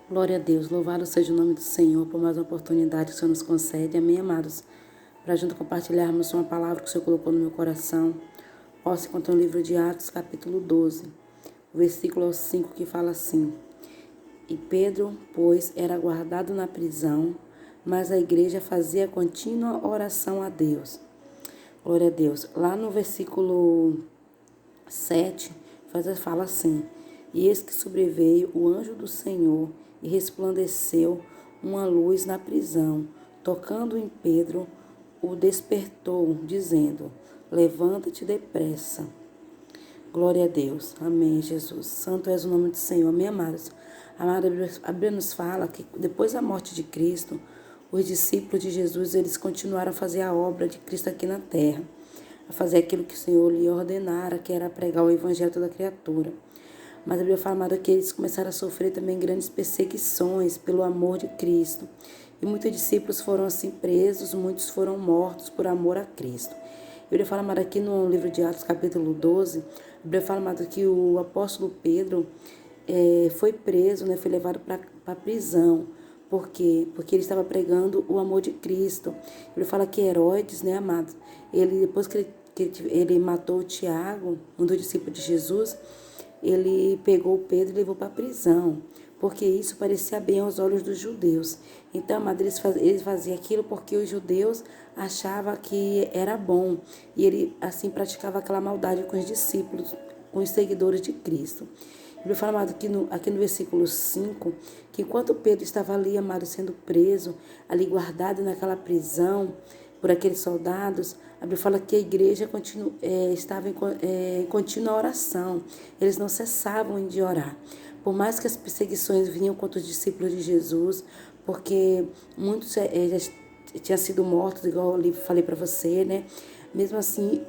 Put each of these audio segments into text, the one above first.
Glória a Deus, louvado seja o nome do Senhor por mais uma oportunidade que o Senhor nos concede. Amém, amados? Para junto compartilharmos uma palavra que o Senhor colocou no meu coração. Posso encontrar no livro de Atos, capítulo 12, o versículo 5, que fala assim: E Pedro, pois, era guardado na prisão, mas a igreja fazia contínua oração a Deus. Glória a Deus. Lá no versículo 7, fala assim: E eis que sobreveio o anjo do Senhor, e resplandeceu uma luz na prisão. Tocando em Pedro, o despertou, dizendo: Levanta-te depressa. Glória a Deus. Amém, Jesus. Santo és o nome do Senhor. Amém, amados? A Bíblia nos fala que depois da morte de Cristo, os discípulos de Jesus, eles continuaram a fazer a obra de Cristo aqui na terra, a fazer aquilo que o Senhor lhe ordenara, que era pregar o evangelho a toda criatura. Mas a Bíblia fala, amado, que eles começaram a sofrer também grandes perseguições pelo amor de Cristo. E muitos discípulos foram assim presos, muitos foram mortos por amor a Cristo. A Bíblia fala, amado, aqui no livro de Atos, capítulo 12, a Bíblia fala, amado, que o apóstolo Pedro foi preso, né, foi levado para a prisão. Por quê? Porque ele estava pregando o amor de Cristo. Ele fala que Herodes, né, amado, depois que ele matou o Tiago, um dos discípulos de Jesus, ele pegou Pedro e levou para a prisão, porque isso parecia bem aos olhos dos judeus. Então, amado, eles faziam aquilo porque os judeus achavam que era bom, e ele, assim, praticava aquela maldade com os discípulos, com os seguidores de Cristo. Ele fala, amado, aqui no versículo 5, que enquanto Pedro estava ali, amado, sendo preso, ali guardado naquela prisão, por aqueles soldados, a Bíblia fala que a igreja estava em contínua oração. Eles não cessavam de orar. Por mais que as perseguições vinham contra os discípulos de Jesus, porque muitos já tinham sido mortos, igual eu falei para você, né? Mesmo assim,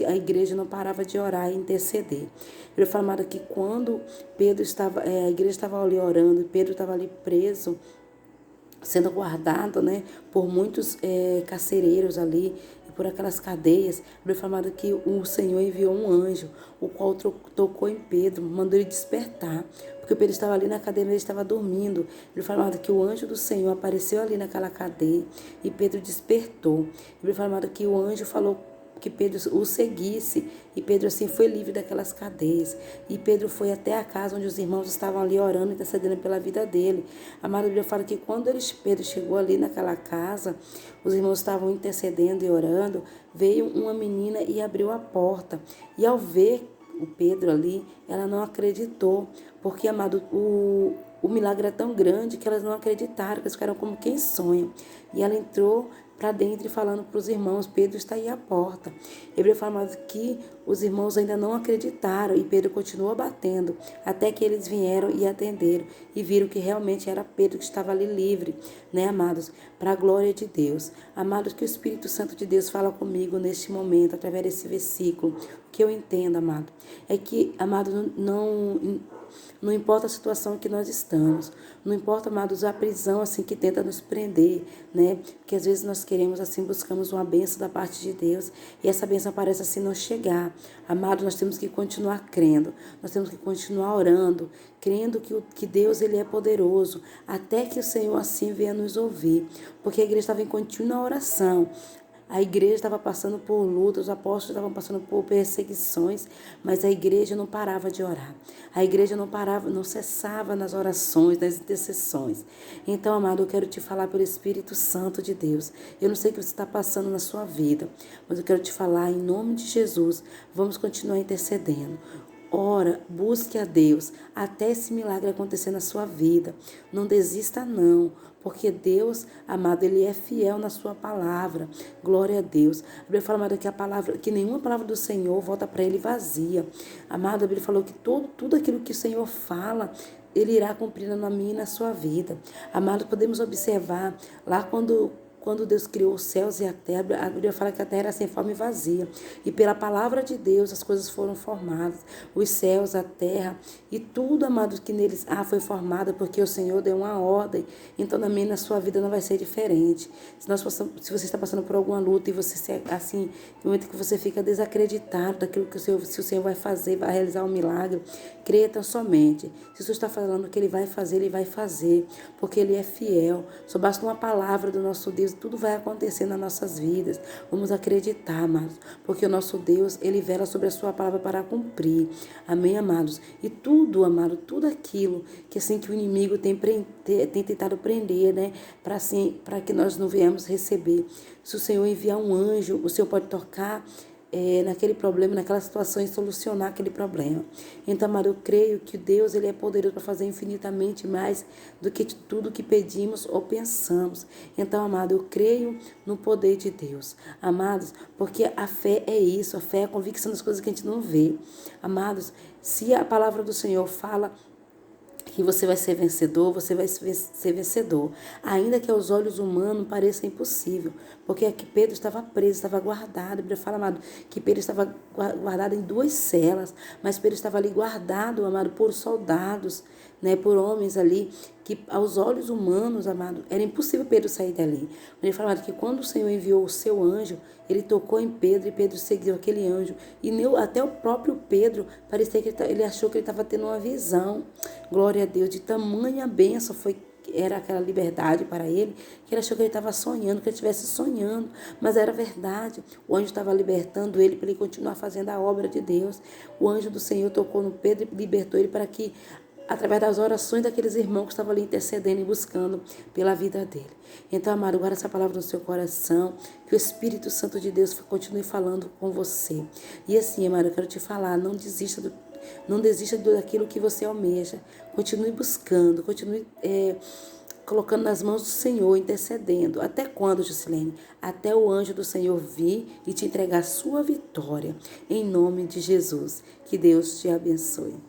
a igreja não parava de orar e interceder. Ele falou que quando Pedro estava, a igreja estava ali orando, Pedro estava ali preso, sendo guardado, né, por muitos carcereiros ali, e por aquelas cadeias. Foi falado que o Senhor enviou um anjo, o qual tocou em Pedro, mandou ele despertar, porque Pedro estava ali na cadeia, ele estava dormindo. Ele falava que o anjo do Senhor apareceu ali naquela cadeia e Pedro despertou. Ele falava que o anjo falou que Pedro o seguisse, e Pedro assim foi livre daquelas cadeias, e Pedro foi até a casa onde os irmãos estavam ali orando e intercedendo pela vida dele. A Bíblia fala que quando Pedro chegou ali naquela casa, os irmãos estavam intercedendo e orando, veio uma menina e abriu a porta, e ao ver o Pedro ali, ela não acreditou, porque, amado, o milagre é tão grande que elas não acreditaram, que elas ficaram como quem sonha. E ela entrou para dentro e falando para os irmãos: Pedro está aí à porta. Hebreu fala que os irmãos ainda não acreditaram e Pedro continuou batendo, até que eles vieram e atenderam e viram que realmente era Pedro que estava ali livre, né, amados? Para a glória de Deus. Amados, que o Espírito Santo de Deus fala comigo neste momento, através desse versículo. O que eu entendo, amado, é que, amado, não importa a situação que nós estamos, não importa, amados, a prisão assim que tenta nos prender, né? Porque às vezes nós queremos assim, buscamos uma bênção da parte de Deus e essa bênção parece assim não chegar. Amado, nós temos que continuar crendo, nós temos que continuar orando, crendo que Deus ele é poderoso, até que o Senhor assim venha nos ouvir, porque a igreja estava em contínua oração. A igreja estava passando por lutas, os apóstolos estavam passando por perseguições, mas a igreja não parava de orar. A igreja não parava, não cessava nas orações, nas intercessões. Então, amado, eu quero te falar pelo Espírito Santo de Deus. Eu não sei o que você está passando na sua vida, mas eu quero te falar em nome de Jesus. Vamos continuar intercedendo. Ora, busque a Deus até esse milagre acontecer na sua vida. Não desista não, porque Deus, amado, Ele é fiel na sua palavra. Glória a Deus. A Bíblia fala, amado, que nenhuma palavra do Senhor volta para Ele vazia. Amado, a Bíblia falou que tudo aquilo que o Senhor fala, Ele irá cumprir na minha e na sua vida. Amado, podemos observar lá quando quando Deus criou os céus e a terra, a Bíblia fala que a terra era sem forma e vazia. E pela palavra de Deus as coisas foram formadas. Os céus, a terra e tudo, amados, que neles foi formado, porque o Senhor deu uma ordem. Então, na sua vida não vai ser diferente. Se você está passando por alguma luta e você, assim, no momento que você fica desacreditado daquilo que se o Senhor vai fazer, vai realizar um milagre, creia tão somente. Se o Senhor está falando que Ele vai fazer, Ele vai fazer, porque Ele é fiel. Só basta uma palavra do nosso Deus, tudo vai acontecer nas nossas vidas. Vamos acreditar, amados, porque o nosso Deus, Ele vela sobre a sua palavra para cumprir. Amém, amados? E tudo, amado, tudo aquilo que assim que o inimigo tem tentado prender, né, para que nós não venhamos receber. Se o Senhor enviar um anjo, o Senhor pode tocar naquele problema, naquela situação e solucionar aquele problema. Então, amado, eu creio que Deus, Ele é poderoso para fazer infinitamente mais do que tudo que pedimos ou pensamos. Então, amado, eu creio no poder de Deus. Amados, porque a fé é isso, a fé é a convicção das coisas que a gente não vê. Amados, se a palavra do Senhor fala que você vai ser vencedor, você vai ser vencedor. Ainda que aos olhos humanos pareça impossível. Porque aqui Pedro estava preso, estava guardado. A Bíblia fala, amado, que Pedro estava guardado em 2 celas. Mas Pedro estava ali guardado, amado, por soldados, né, por homens ali, que aos olhos humanos, amado, era impossível Pedro sair dali. Ele fala, amado, que quando o Senhor enviou o seu anjo, ele tocou em Pedro e Pedro seguiu aquele anjo. E até o próprio Pedro, parecia que ele achou que ele estava tendo uma visão. Glória a Deus, de tamanha bênção era aquela liberdade para ele, que ele achou que ele estava sonhando, que ele estivesse sonhando, mas era verdade. O anjo estava libertando ele para ele continuar fazendo a obra de Deus. O anjo do Senhor tocou no Pedro e libertou ele para que, através das orações daqueles irmãos que estavam ali intercedendo e buscando pela vida dele. Então, amado, guarda essa palavra no seu coração, que o Espírito Santo de Deus continue falando com você. E assim, amado, eu quero te falar, não desista daquilo que você almeja. Continue buscando, continue colocando nas mãos do Senhor, intercedendo. Até quando, Juscelene? Até o anjo do Senhor vir e te entregar a sua vitória. Em nome de Jesus. Que Deus te abençoe.